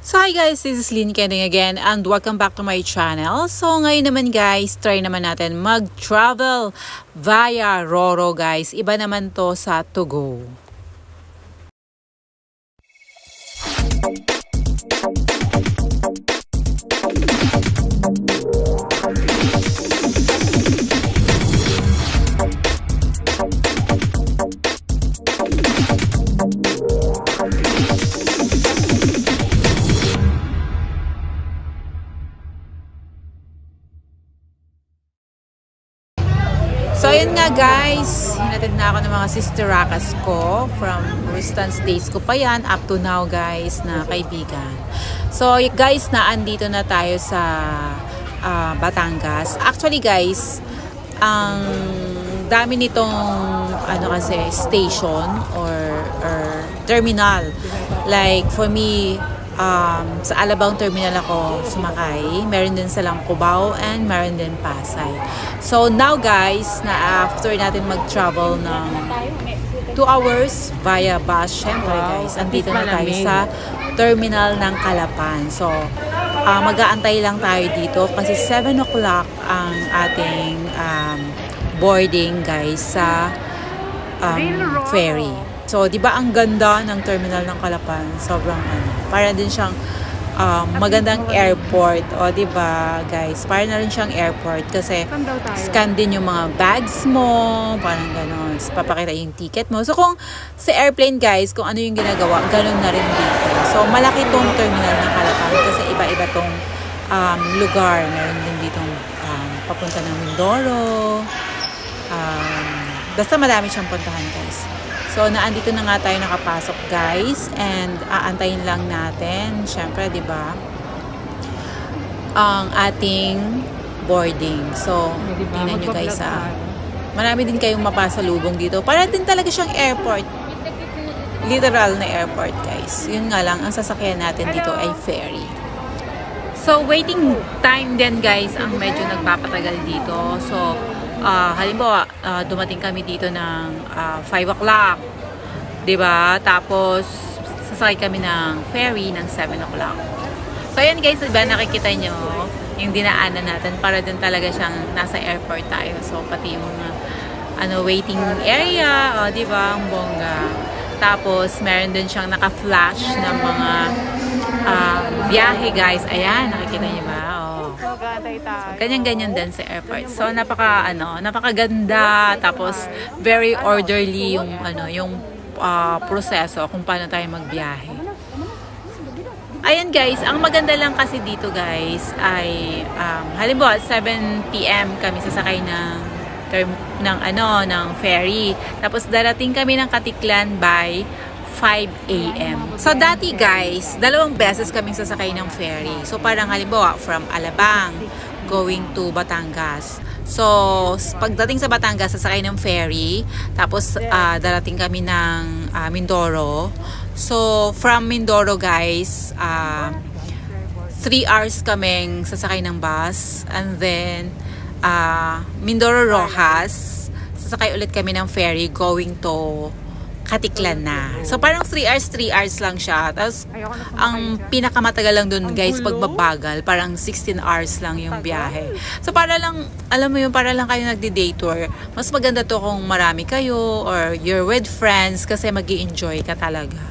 So hi guys, this is Lynn Kending again and welcome back to my channel. So ngayon naman guys, try naman natin mag-travel via Roro guys. Iba naman to sa To Go. So ayun nga guys, hinatid na ako ng mga sister rakas ko from Rustan days ko pa yan up to now guys na kaibigan. So guys, naandito na tayo sa Batangas. Actually guys, ang dami nitong kasi station or terminal. Like for me, sa Alabang terminal ako sumakay. Meron din silang Cubao and meron din Pasay. So now guys, na after natin mag-travel ng 2 hours via bus, syempre guys, andito na tayo sa terminal ng Calapan. So mag-aantay lang tayo dito kasi 7 o'clock ang ating boarding guys sa ferry. So, di ba ang ganda ng terminal ng Calapan? Sobrang para din siyang magandang airport. O, di ba, guys? Para na rin siyang airport kasi scan din yung mga bags mo, parang gano'n. Papakita yung ticket mo. So, kung sa airplane, guys, kung ano yung ginagawa, gano'n na rin dito. So, malaki tong terminal ng Calapan kasi iba-iba tong lugar. Meron din ditong papunta ng Mindoro. Basta madami siyang puntahan, guys. So, naandito na nga tayo nakapasok, guys. And, aantayin lang natin. Siyempre, di ba? Ang ating boarding. So, tingnan nyo, guys, marami din kayong mapasalubong dito. Para din talaga siyang airport. Literal na airport, guys. Yun nga lang, ang sasakyan natin dito ay ferry. So, waiting time din, guys, ang medyo nagpapatagal dito. So, halimbawa, dumating kami dito ng 5 o'clock, diba? Tapos, sasakay kami ng ferry ng 7 o'clock. So, ayan guys, diba, nakikita nyo yung dinaanan natin para din talaga siyang nasa airport tayo. So, pati yung mga waiting area, diba? Ang bongga. Tapos, meron din siyang naka-flash ng mga biyahe guys. Ayan, nakikita nyo ba? Ganyan-ganyan din sa airport. So napakaganda, tapos very orderly yung proseso kung paano tayo magbiyahe. Ayan guys, ang maganda lang kasi dito guys ay halimbawa 7 PM kami sasakay ng ferry. Tapos darating kami ng Katiklan by 5 AM. So, dati guys, 2 beses kaming sasakay ng ferry. So, parang halimbawa, from Alabang going to Batangas. So, pagdating sa Batangas, sasakay ng ferry. Tapos, darating kami ng Mindoro. So, from Mindoro guys, 3 hours kaming sasakay ng bus. And then, Mindoro Rojas, sasakay ulit kami ng ferry going to Katiklan na. So, parang 3 hours lang siya. Tapos, ang pinakamatagal lang dun, guys, pagbabagal, parang 16 hours lang yung biyahe. So, para lang, alam mo yun, para lang kayo nagdi-day tour. Mas maganda to kung marami kayo or you're with friends kasi mag-i-enjoy ka talaga.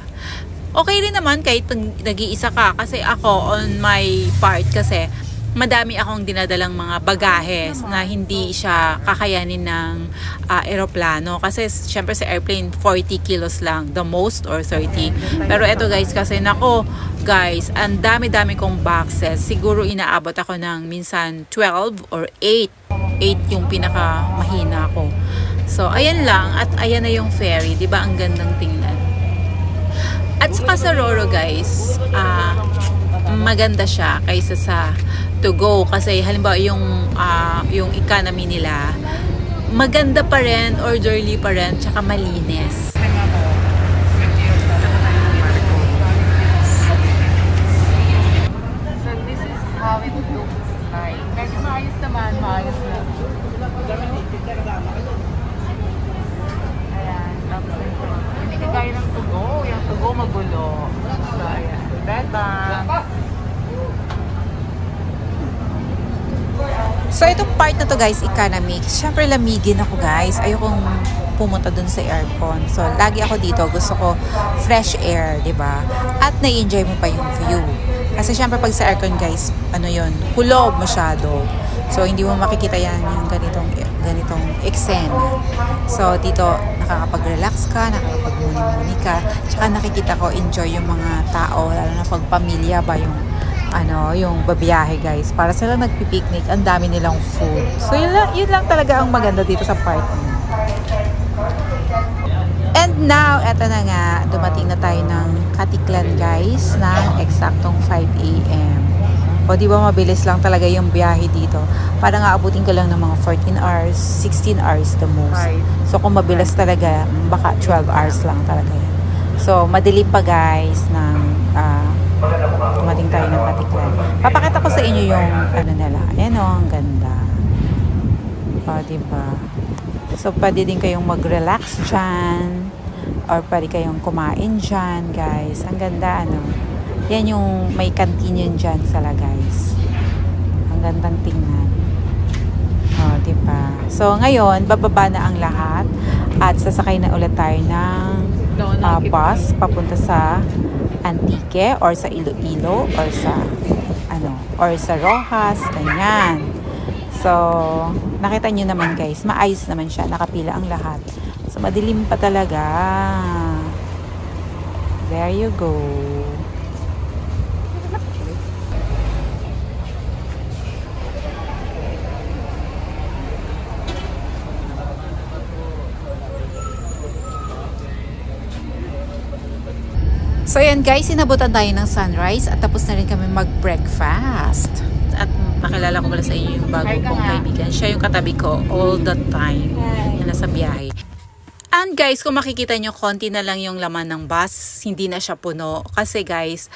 Okay rin naman kahit nag-iisa ka kasi ako, on my part kasi, madami akong dinadalang mga bagahes na hindi siya kakayanin ng eroplano. Kasi syempre sa airplane, 40 kilos lang. The most or 30. Pero eto guys, kasi nako guys, ang dami-dami kong boxes. Siguro inaabot ako ng minsan 12 or 8. 8 yung pinaka mahina ko. So, ayan lang. At ayan na yung ferry. Diba ang gandang tingnan? At saka sa Roro guys, maganda siya kaysa sa To Go kasi halimbawa yung economy nila maganda pa rin, orderly pa rin, tsaka malinis. So this is how it looks like. Medyo maayos naman, maayos na. Ayan, tapos hindi kagaya ng To Go. Yung To Go magulo. So ayan, beta. So, itong part na to guys, economic. Siyempre, lamigin ako guys. Ayokong pumunta dun sa aircon. So, lagi ako dito. Gusto ko fresh air, di ba? At na-enjoy mo pa yung view. Kasi siyempre, pag sa aircon guys, ano yun, kulob masyado. So, hindi mo makikita yan yung ganitong eksena. So, dito, nakakapag-relax ka, nakakapag-muni-muni ka. Tsaka nakikita ko, enjoy yung mga tao, lalo na pag pamilya ba yung babiyahe guys. Para sila nagpipiknik, ang dami nilang food. So, yun lang talaga ang maganda dito sa park. And now, eto na nga, dumating na tayo ng Katiklan guys, ng eksaktong 5 AM. O di ba mabilis lang talaga yung biyahe dito. Parang aabutin ka lang ng mga 14 hours, 16 hours the most. So, kung mabilis talaga, baka 12 hours lang talaga yan. So, madilim pa guys ng dumating tayo ng Katiklan. Papakita ko sa inyo yung ano nila. Ayan o, ang ganda. O, diba? So, pwede din kayong mag-relax dyan. Or pwede kayong kumain dyan, guys. Ang ganda, ano. Yan yung may canteen yun dyan sala, guys. Ang gandang tingnan. O, diba? So, ngayon, bababa na ang lahat. At sasakay na ulit tayo ng bus papunta sa Antique or sa Iloilo or sa Rojas, ganyan. So, nakita nyo naman guys, maayos naman siya, nakapila ang lahat. So, madilim pa talaga. There you go. So, ayan guys, inabutan tayo ng sunrise at tapos na rin kami mag-breakfast. At pakilala ko pala sa inyo yung bago kong kaibigan. Siya yung katabi ko all the time na nasa biyahe. And guys, kung makikita nyo, konti na lang yung laman ng bus. Hindi na siya puno. Kasi guys,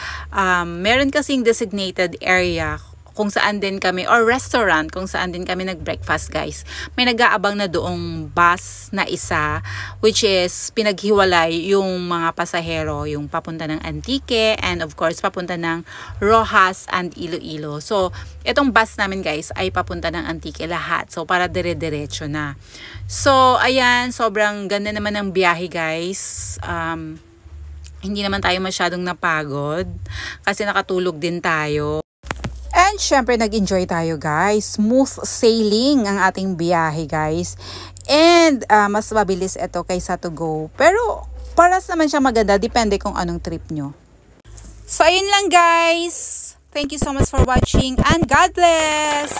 meron kasing designated area kung saan din kami, or restaurant kung saan din kami nag-breakfast guys. May nag-aabang na doong bus na isa, which is pinaghiwalay yung mga pasahero, yung papunta ng Antique and of course papunta ng Rojas and Iloilo. So, itong bus namin guys ay papunta ng Antique lahat. So, para dire-diretso na. So, ayan, sobrang ganda naman ng biyahe guys. Hindi naman tayo masyadong napagod kasi nakatulog din tayo. And syempre nag-enjoy tayo guys. Smooth sailing ang ating biyahe guys. And mas mabilis ito kaysa to go. Pero paras naman siya maganda. Depende kung anong trip nyo. So ayun lang guys. Thank you so much for watching and God bless!